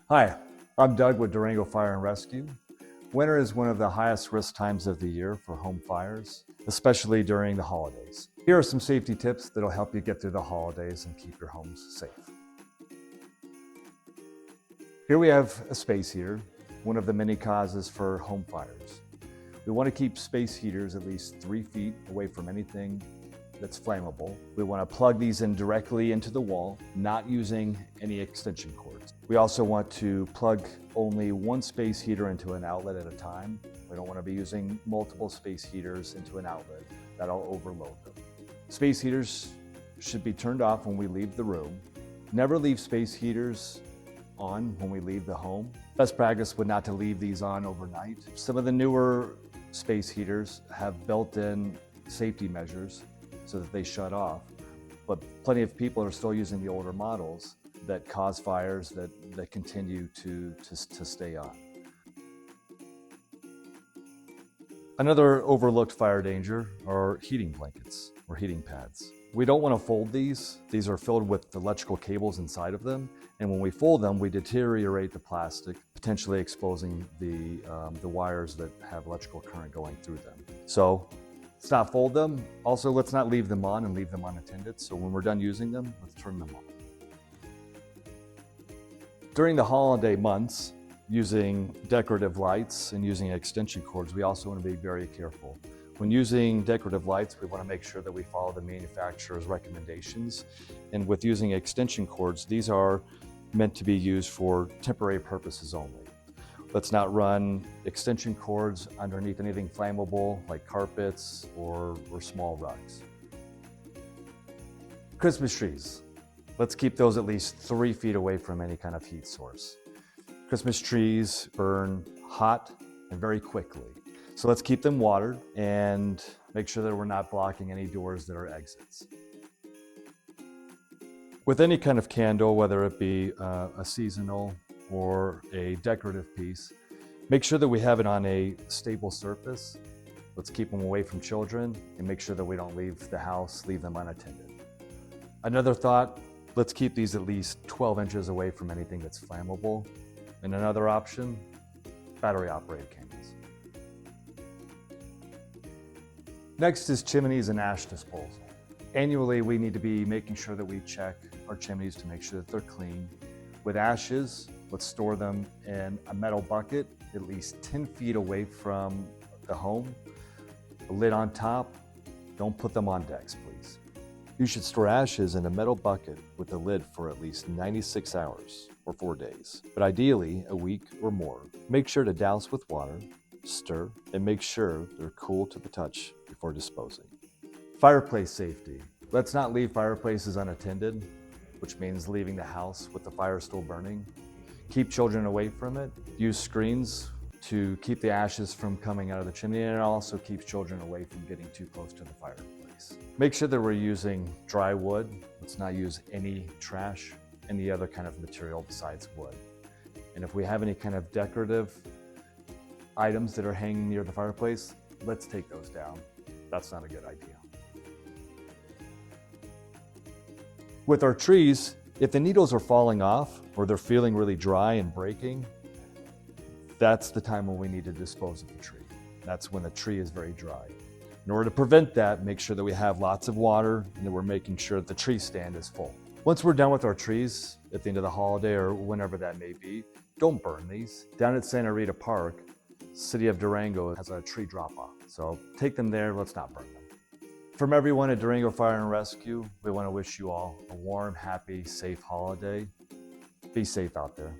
Hi, I'm Doug with Durango Fire and Rescue. Winter is one of the highest risk times of the year for home fires, especially during the holidays. Here are some safety tips that'll help you get through the holidays and keep your homes safe. Here we have a space heater, one of the many causes for home fires. We want to keep space heaters at least 3 feet away from anything that's flammable. We want to plug these in directly into the wall, not using any extension cords. We also want to plug only one space heater into an outlet at a time. We don't want to be using multiple space heaters into an outlet. That'll overload them. Space heaters should be turned off when we leave the room. Never leave space heaters on when we leave the home. Best practice would not to leave these on overnight. Some of the newer space heaters have built-in safety measures so that they shut off, but plenty of people are still using the older models that cause fires that continue to stay on. Another overlooked fire danger are heating blankets or heating pads. We don't want to fold these. These are filled with electrical cables inside of them, and when we fold them, we deteriorate the plastic, potentially exposing the wires that have electrical current going through them. So let's not fold them. Also, let's not leave them on and leave them unattended. So when we're done using them, let's turn them off. During the holiday months, using decorative lights and using extension cords, we also want to be very careful. When using decorative lights, we want to make sure that we follow the manufacturer's recommendations. And with using extension cords, these are meant to be used for temporary purposes only. Let's not run extension cords underneath anything flammable like carpets or small rugs. Christmas trees. Let's keep those at least 3 feet away from any kind of heat source. Christmas trees burn hot and very quickly. So let's keep them watered and make sure that we're not blocking any doors that are exits. With any kind of candle, whether it be a seasonal or a decorative piece, make sure that we have it on a stable surface. Let's keep them away from children and make sure that we don't leave the house, leave them unattended. Another thought, let's keep these at least 12 inches away from anything that's flammable. And another option, battery operated candles. Next is chimneys and ash disposal. Annually, we need to be making sure that we check our chimneys to make sure that they're clean. With ashes, let's store them in a metal bucket at least 10 feet away from the home. A lid on top. Don't put them on decks, please. You should store ashes in a metal bucket with a lid for at least 96 hours or 4 days, but ideally a week or more. Make sure to douse with water, stir, and make sure they're cool to the touch before disposing. Fireplace safety. Let's not leave fireplaces unattended, which means leaving the house with the fire still burning. Keep children away from it. Use screens to keep the ashes from coming out of the chimney, and it also keeps children away from getting too close to the fireplace. Make sure that we're using dry wood. Let's not use any trash, any other kind of material besides wood. And if we have any kind of decorative items that are hanging near the fireplace, let's take those down. That's not a good idea. With our trees, if the needles are falling off or they're feeling really dry and breaking, that's the time when we need to dispose of the tree. That's when the tree is very dry. In order to prevent that, make sure that we have lots of water and that we're making sure that the tree stand is full. Once we're done with our trees at the end of the holiday or whenever that may be, don't burn these. Down at Santa Rita Park, City of Durango has a tree drop-off. So take them there, let's not burn them. From everyone at Durango Fire and Rescue, we want to wish you all a warm, happy, safe holiday. Be safe out there.